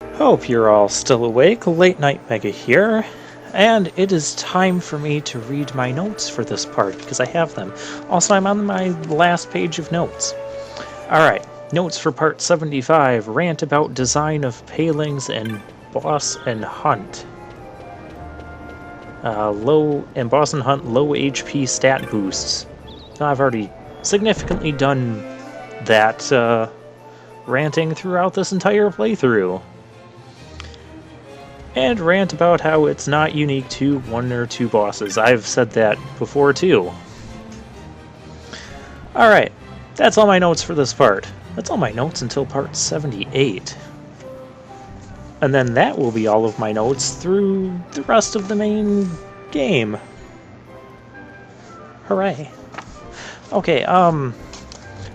Hope you're all still awake. Late Night Mega here, and it is time for me to read my notes for this part because I have them. Also, I'm on my last page of notes. Alright, notes for part 75, rant about design of palings and boss and hunt. Boss and hunt low HP stat boosts. I've already significantly done that ranting throughout this entire playthrough. And rant about how it's not unique to one or two bosses. I've said that before too. Alright, that's all my notes for this part. That's all my notes until part 78. And then that will be all of my notes through the rest of the main game. Hooray. Okay,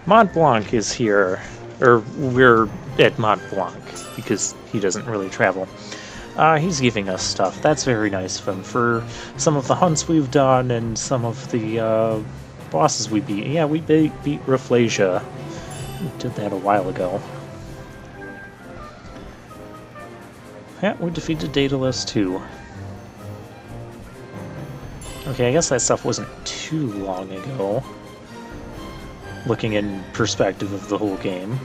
Mont Blanc is here. Or, we're at Mont Blanc, because he doesn't really travel. He's giving us stuff. That's very nice of him for some of the hunts we've done and some of the bosses we beat. Yeah, we beat Rafflesia. We did that a while ago. Yeah, we defeated Daedalus too. Okay, I guess that stuff wasn't too long ago. Looking in perspective of the whole game.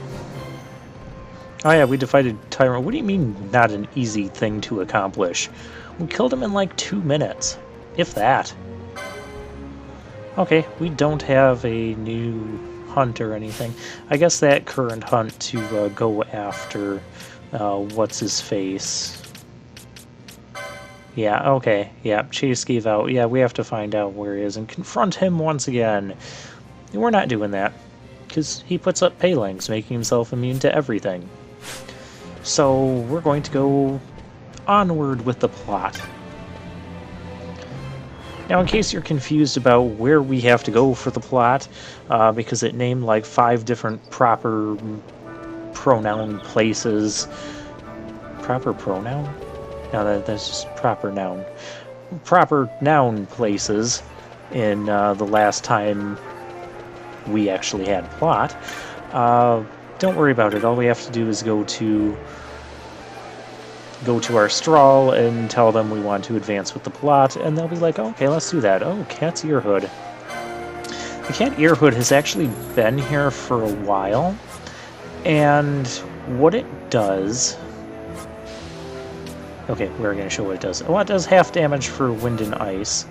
Oh yeah, we defeated Tyrant. What do you mean, not an easy thing to accomplish? We killed him in like 2 minutes. If that. Okay, we don't have a new hunt or anything. I guess that current hunt to go after, what's-his-face. Yeah, okay, yeah, Chase gave out. Yeah, we have to find out where he is and confront him once again. We're not doing that, because he puts up palings, making himself immune to everything. So we're going to go onward with the plot. Now, in case you're confused about where we have to go for the plot, because it named like 5 different proper pronoun places. Proper pronoun? No, that's just proper noun. Proper noun places in the last time we actually had plot. Don't worry about it. All we have to do is go to our Strahl and tell them we want to advance with the plot, and they'll be like, oh, okay, let's do that. Oh, Cat's Ear Hood. The Cat Ear Hood has actually been here for a while, and what it does... Okay, we're going to show what it does. Well, it does half damage for wind and ice,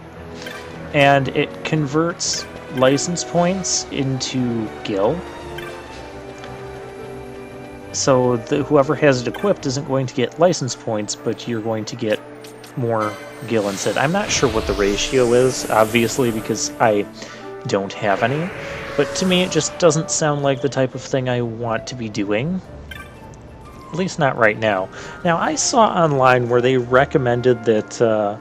and it converts license points into gil. So whoever has it equipped isn't going to get license points, but you're going to get more gil instead. I'm not sure what the ratio is, obviously, because I don't have any. But to me, it just doesn't sound like the type of thing I want to be doing. At least not right now. Now, I saw online where they recommended that,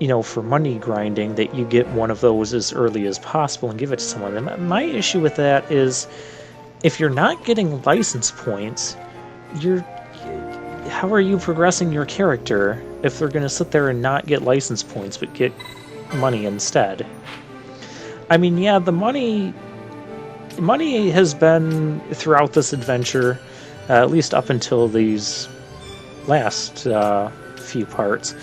you know, for money grinding, that you get one of those as early as possible and give it to someone. And my issue with that is, if you're not getting license points, how are you progressing your character if they're going to sit there and not get license points but get money instead? I mean, yeah, the money has been throughout this adventure, at least up until these last few parts.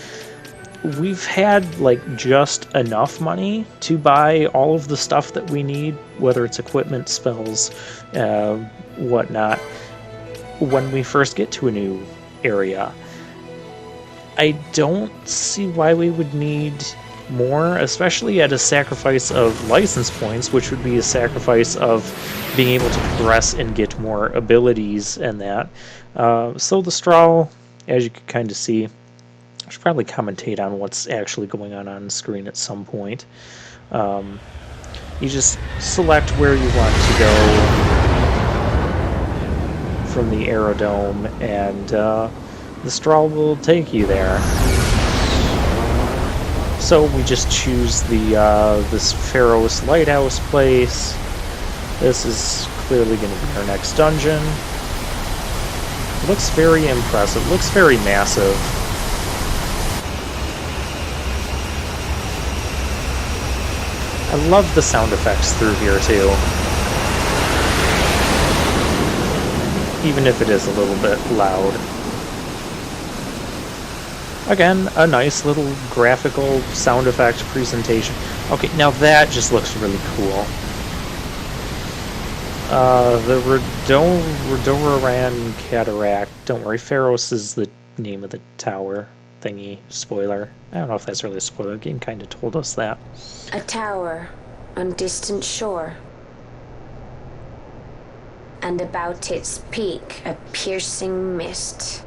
We've had, like, just enough money to buy all of the stuff that we need, whether it's equipment, spells, whatnot, when we first get to a new area. I don't see why we would need more, especially at a sacrifice of license points, which would be a sacrifice of being able to progress and get more abilities and that. So the Strahl, as you can kind of see, I should probably commentate on what's actually going on the screen at some point. You just select where you want to go from the aerodome, and the Strahl will take you there. So we just choose this Pharos lighthouse place. This is clearly going to be our next dungeon. It looks very impressive. It looks very massive. I love the sound effects through here, too. Even if it is a little bit loud. Again, a nice little graphical sound effect presentation. Okay, now that just looks really cool. The Redoran Cataract. Don't worry, Pharos is the name of the tower thingy. Spoiler. I don't know if that's really a spoiler. The game kind of told us that. A tower on distant shore. And about its peak, a piercing mist.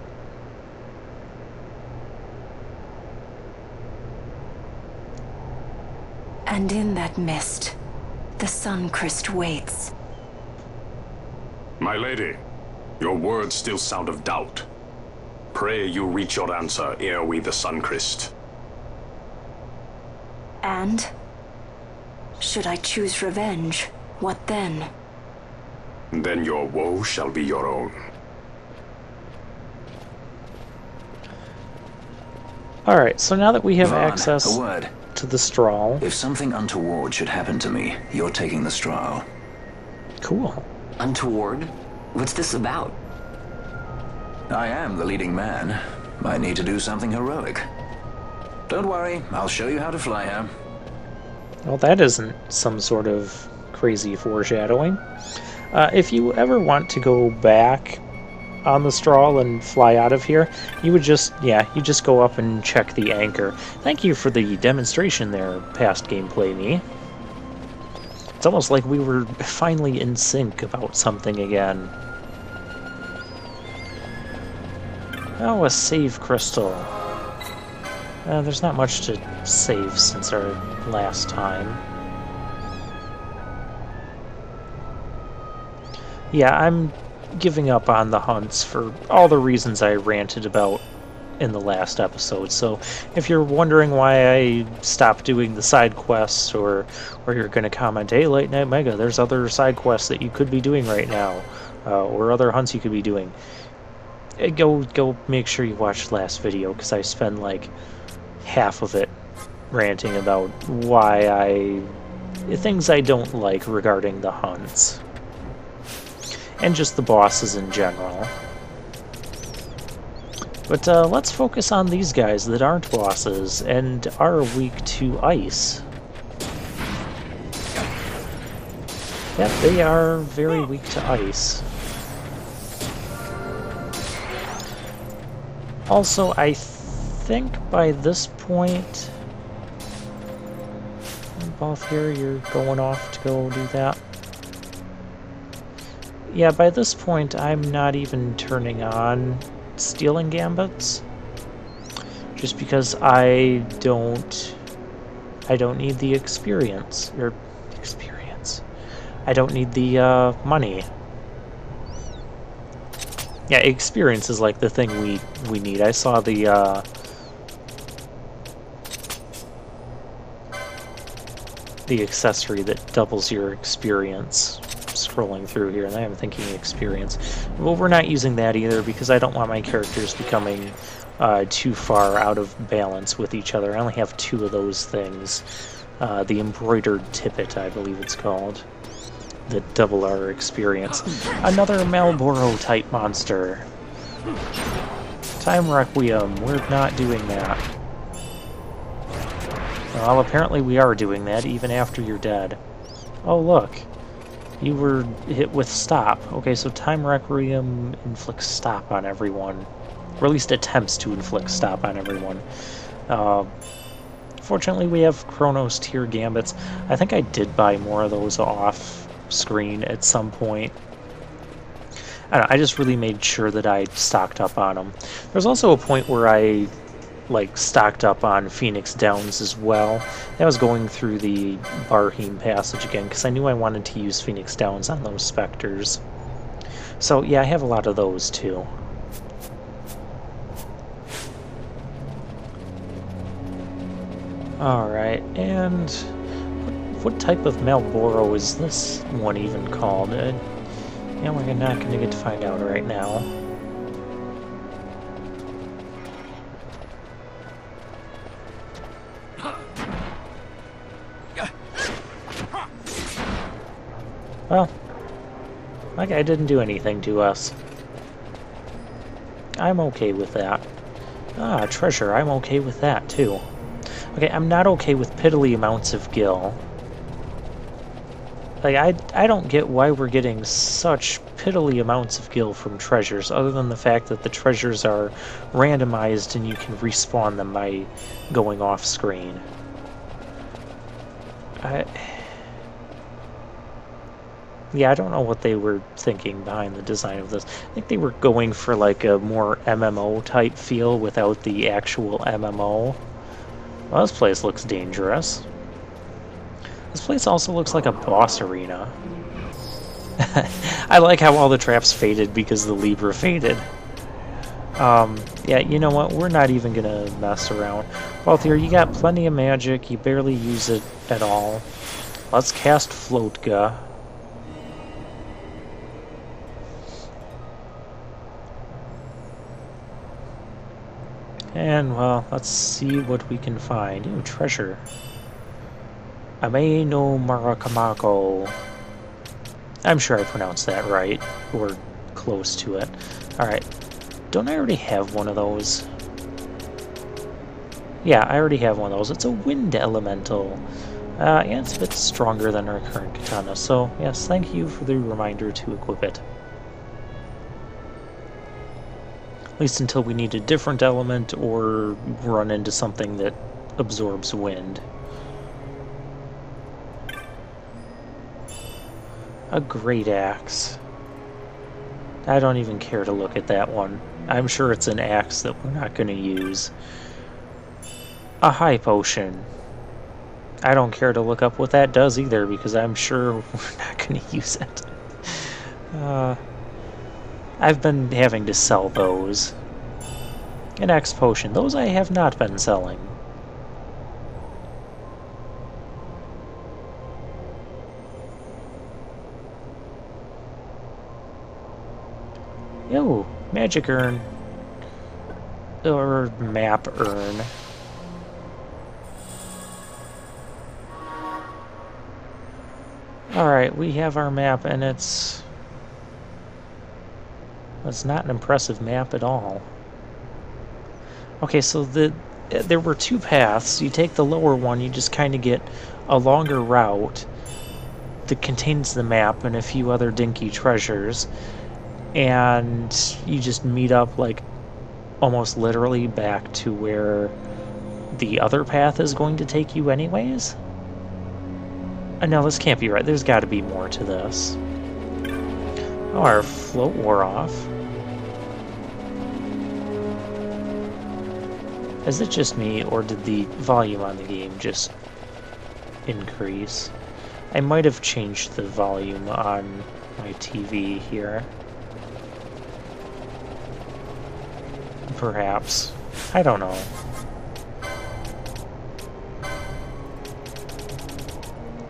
And in that mist, the Sunchrist waits. My lady, your words still sound of doubt. Pray you reach your answer ere we the Sunchrist. And? Should I choose revenge, what then? Then your woe shall be your own. Alright, so now that we have Vaughn, access a word. to the straw... If something untoward should happen to me, you're taking the straw. Cool. Untoward? What's this about? I am the leading man. I need to do something heroic. Don't worry, I'll show you how to fly her. Well, that isn't some sort of crazy foreshadowing. If you ever want to go back on the straw and fly out of here, you would just, you just go up and check the anchor. Thank you for the demonstration there, past gameplay me. It's almost like we were finally in sync about something again. Oh, a save crystal. There's not much to save since our last time. Yeah, I'm giving up on the hunts for all the reasons I ranted about in the last episode. So if you're wondering why I stopped doing the side quests, or you're going to comment, hey, Late Night Mega, there's other side quests that you could be doing right now, or other hunts you could be doing, go make sure you watch the last video, because I spend like half of it ranting about things I don't like regarding the hunts. And just the bosses in general. But let's focus on these guys that aren't bosses and are weak to ice. Yep, they are very weak to ice. Also, I think by this point... Both here, you're going off to go do that. Yeah, by this point, I'm not even turning on stealing gambits, just because I don't need the experience. I don't need the money. Yeah, experience is like the thing we need. I saw the accessory that doubles your experience scrolling through here, and I'm thinking experience. Well, we're not using that either because I don't want my characters becoming too far out of balance with each other. I only have 2 of those things. The embroidered tippet, I believe it's called, that double our experience. Another Malboro type monster. Time Requiem, we're not doing that. Well, apparently we are doing that even after you're dead. Oh, look. You were hit with stop. Okay, so Time Requiem inflicts stop on everyone. Or at least attempts to inflict stop on everyone. Fortunately, we have Chronos tier gambits. I think I did buy more of those off screen at some point. I don't know, I just really made sure that I stocked up on them. There's also a point where I stocked up on Phoenix Downs as well. That was going through the Barheim passage again, because I knew I wanted to use Phoenix Downs on those specters. So yeah, I have a lot of those too. Alright, and what type of Malboro is this one even called? Yeah, we're not going to get to find out right now. Well, that guy didn't do anything to us. I'm okay with that. Ah, treasure. I'm okay with that, too. Okay, I'm not okay with piddly amounts of gil. Like, I don't get why we're getting such piddly amounts of gil from treasures, other than the fact that the treasures are randomized and you can respawn them by going off screen. Yeah, I don't know what they were thinking behind the design of this. I think they were going for like a more MMO type feel without the actual MMO. Well, this place looks dangerous. This place also looks like a boss arena. I like how all the traps faded because the Libra faded. Yeah, you know what? We're not even gonna mess around. Balthier, you got plenty of magic. You barely use it at all. Let's cast Floatga. And, well, let's see what we can find. Ooh, treasure. Ame no Marakamako. I'm sure I pronounced that right, or close to it. Alright. Don't I already have one of those? Yeah, I already have one of those. It's a wind elemental. And it's a bit stronger than our current katana, so yes, thank you for the reminder to equip it. At least until we need a different element or run into something that absorbs wind. A great axe. I don't even care to look at that one. I'm sure it's an axe that we're not going to use. A high potion. I don't care to look up what that does either, because I'm sure we're not going to use it. I've been having to sell those. An X potion. Those I have not been selling. Yo, magic urn. Or map urn. Alright, we have our map, and it's not an impressive map at all. Okay, so there were two paths. You take the lower one, you just kind of get a longer route that contains the map and a few other dinky treasures, and you just meet up, like, almost literally back to where the other path is going to take you anyways? No, this can't be right. There's got to be more to this. Oh, our float wore off. Is it just me, or did the volume on the game just increase? I might have changed the volume on my TV here. Perhaps. I don't know.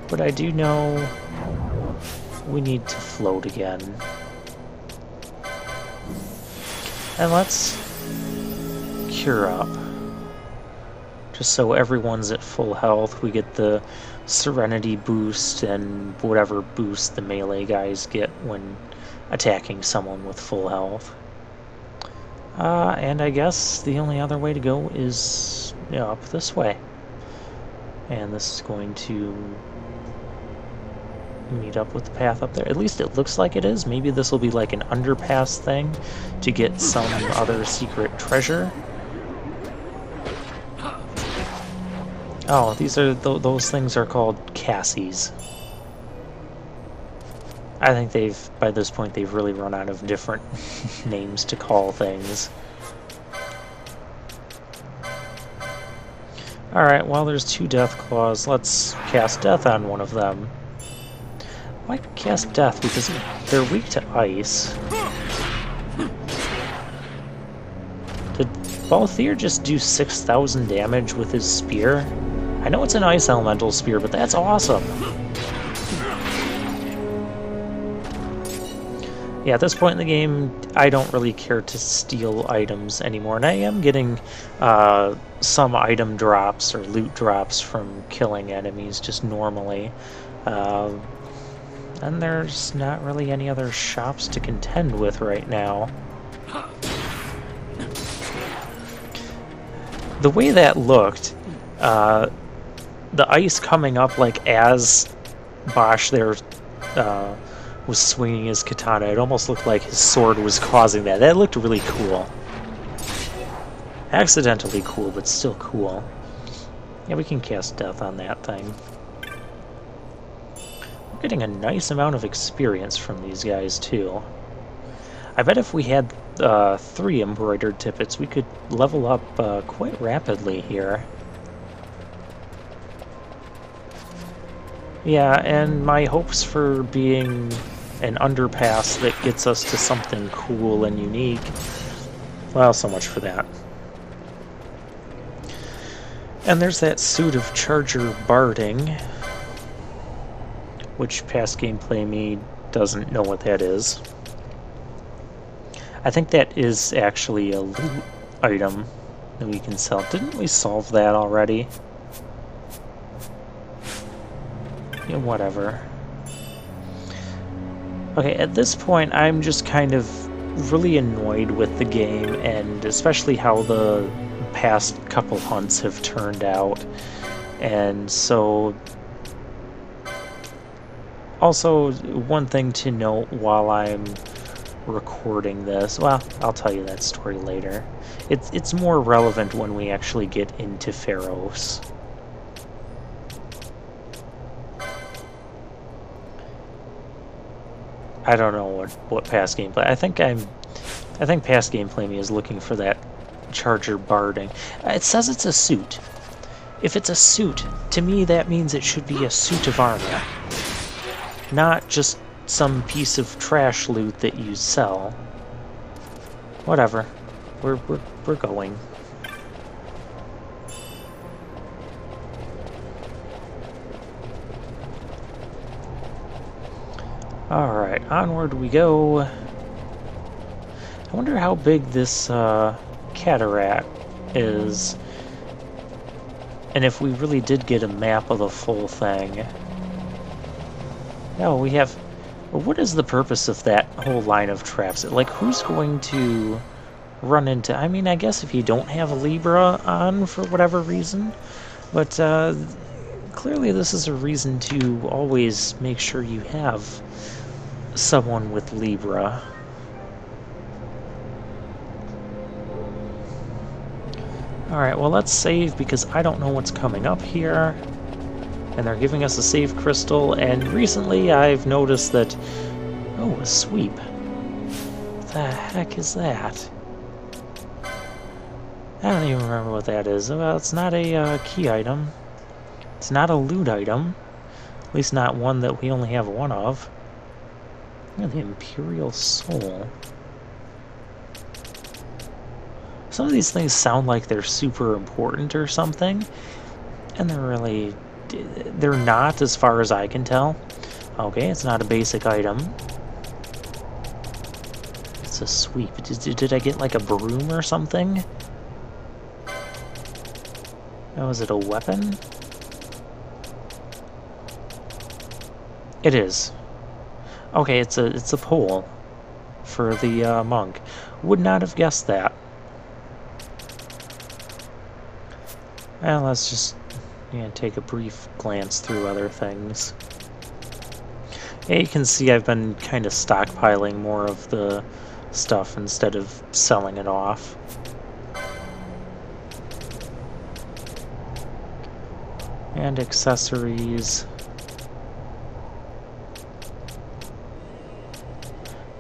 But I do know we need to float again. And let's cure up. Just so everyone's at full health. We get the Serenity boost and whatever boost the melee guys get when attacking someone with full health. And I guess the only other way to go is up this way. And this is going to meet up with the path up there. At least it looks like it is. Maybe this will be like an underpass thing to get some other secret treasure. Oh, these are those things are called Cassies. I think by this point they've really run out of different names to call things. Alright, well, there's two death claws. Let's cast death on one of them. Why cast death? Because they're weak to ice. Did Balthier just do 6,000 damage with his spear? I know it's an ice elemental spear, but that's awesome! Yeah, at this point in the game, I don't really care to steal items anymore, and I am getting some item drops or loot drops from killing enemies just normally. And there's not really any other shops to contend with right now. the way that looked, the ice coming up like as Bosch there was swinging his katana, it almost looked like his sword was causing that. That looked really cool. Accidentally cool, but still cool. Yeah, we can cast death on that thing. We're getting a nice amount of experience from these guys, too. I bet if we had 3 embroidered tippets, we could level up quite rapidly here. Yeah, and my hopes for being an underpass that gets us to something cool and unique, well, so much for that. And there's that suit of Charger Barding, which past gameplay me doesn't know what that is. I think that is actually a loot item that we can sell. Didn't we solve that already? Yeah, whatever. Okay, at this point I'm just kind of really annoyed with the game, and especially how the past couple hunts have turned out. And so also one thing to note while I'm recording this, well, I'll tell you that story later. It's more relevant when we actually get into Pharos. I don't know what past gameplay. I think past gameplay me is looking for that Charger Barding. It says it's a suit. If it's a suit, to me that means it should be a suit of armor, not just some piece of trash loot that you sell. Whatever. We're going. Alright, onward we go. I wonder how big this cataract is, and if we really did get a map of the full thing. No, we have... What is the purpose of that whole line of traps? Like, who's going to run into... I mean, I guess if you don't have a Libra on for whatever reason, but clearly this is a reason to always make sure you have someone with Libra. Alright, well let's save because I don't know what's coming up here. And they're giving us a save crystal, and recently I've noticed that... Oh, a sweep. What the heck is that? I don't even remember what that is. Well, it's not a key item. It's not a loot item. At least not one that we only have one of. Yeah, the Imperial Soul. Some of these things sound like they're super important or something, and they're not, as far as I can tell. Okay, it's not a basic item. It's a sweep. Did I get like a broom or something? Oh, is it a weapon? It is. Okay, it's a pole for the monk. Would not have guessed that. Well, let's just take a brief glance through other things. Yeah, you can see I've been kind of stockpiling more of the stuff instead of selling it off. And accessories.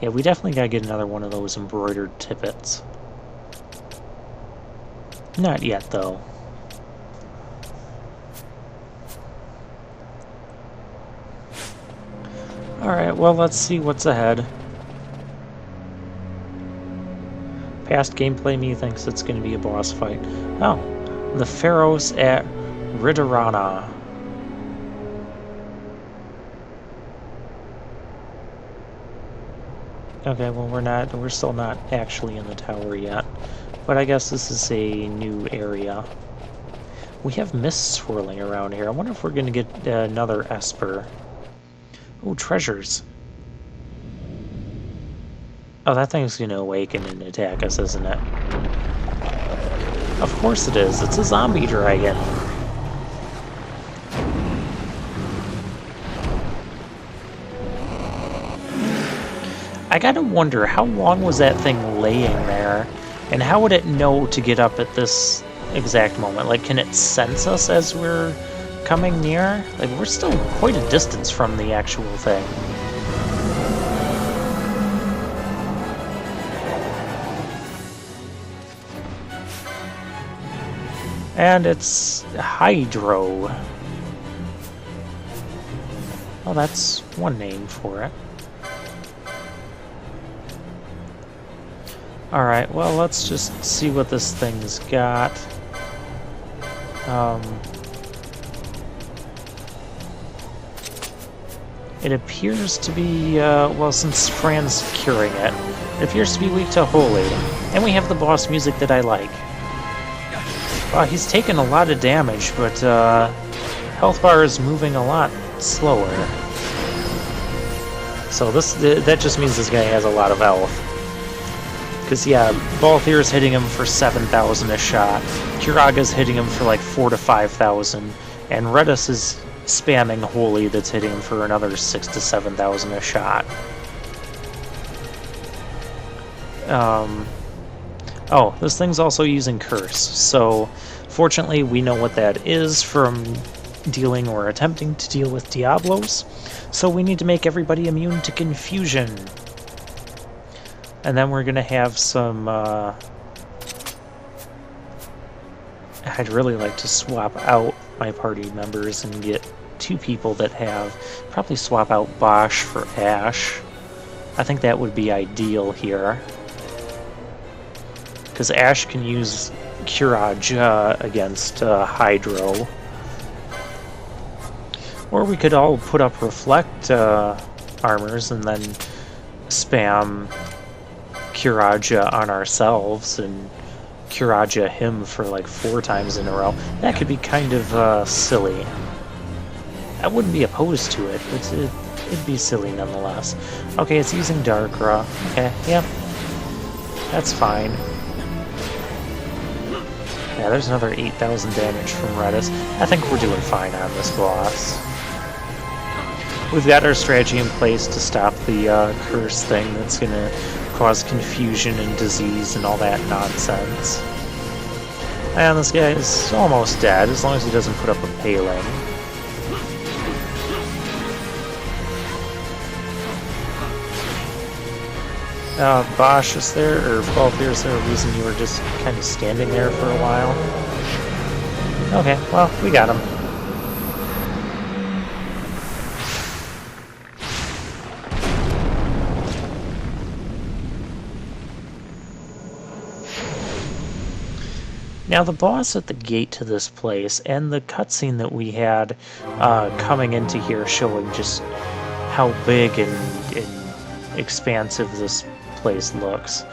Yeah, we definitely gotta get another one of those embroidered tippets. Not yet, though. Alright, well, let's see what's ahead. Past gameplay me thinks it's going to be a boss fight. Oh, the Pharos at Ridarana. Okay, well, we're still not actually in the tower yet. But I guess this is a new area. We have mist swirling around here. I wonder if we're going to get another Esper. Oh, treasures. Oh, that thing's gonna awaken and attack us, isn't it? Of course it is. It's a zombie dragon. I gotta wonder, how long was that thing laying there? And how would it know to get up at this exact moment? Like, can it sense us as we're coming near? Like, we're still quite a distance from the actual thing. And it's Hydro. Well, that's one name for it. Alright, well, let's just see what this thing's got. It appears to be, well, since Fran's curing it, it appears to be weak to Holy. And we have the boss music that I like. He's taken a lot of damage, but health bar is moving a lot slower. So that just means this guy has a lot of health. Because, yeah, Balthier's hitting him for 7,000 a shot, Kuraga's hitting him for like 4,000 to 5,000, and Redis is spamming Holy that's hitting him for another 6,000 to 7,000 a shot. Oh, this thing's also using Curse, so fortunately we know what that is from dealing or attempting to deal with Diablos, so we need to make everybody immune to Confusion. And then we're going to have some... I'd really like to swap out my party members and get 2 people that have... Probably swap out Bosch for Ash. I think that would be ideal here. Because Ash can use Courage against Hydro. Or we could all put up Reflect armors and then spam Courage on ourselves and Courage him for like 4 times in a row. That could be kind of silly. I wouldn't be opposed to it, but it'd be silly nonetheless. Okay, it's using Darkra. Okay, yep. That's fine. Yeah, there's another 8,000 damage from Redis. I think we're doing fine on this boss. We've got our strategy in place to stop the curse thing that's going to cause confusion and disease and all that nonsense. And this guy is almost dead, as long as he doesn't put up a paling. Bosch, is there, or Balthier, is there a reason you were just kind of standing there for a while? Okay, well, we got him. Now, the boss at the gate to this place, and the cutscene that we had coming into here showing just how big and expansive this place looks.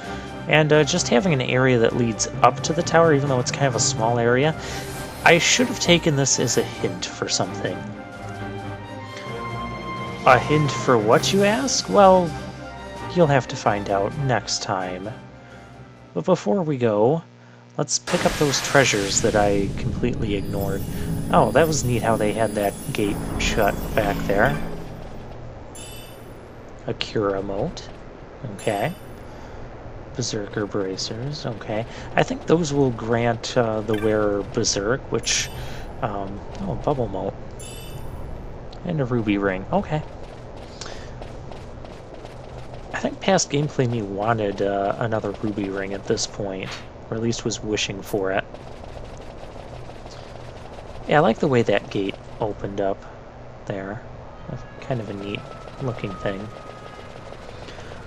And just having an area that leads up to the tower, even though it's kind of a small area, I should have taken this as a hint for something. A hint for what, you ask? Well, you'll have to find out next time. But before we go, let's pick up those treasures that I completely ignored. Oh, that was neat how they had that gate shut back there. A Cura mote. Okay. Berserker bracers. Okay. I think those will grant the wearer Berserk, which... oh, bubble mote. And a ruby ring. Okay. I think past gameplay me wanted another ruby ring at this point. Or at least was wishing for it. Yeah, I like the way that gate opened up there. Kind of a neat looking thing.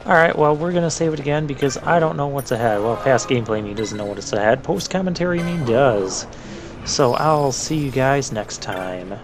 Alright, well, we're going to save it again because I don't know what's ahead. Well, past gameplay me doesn't know what's ahead. Post commentary me does. So I'll see you guys next time.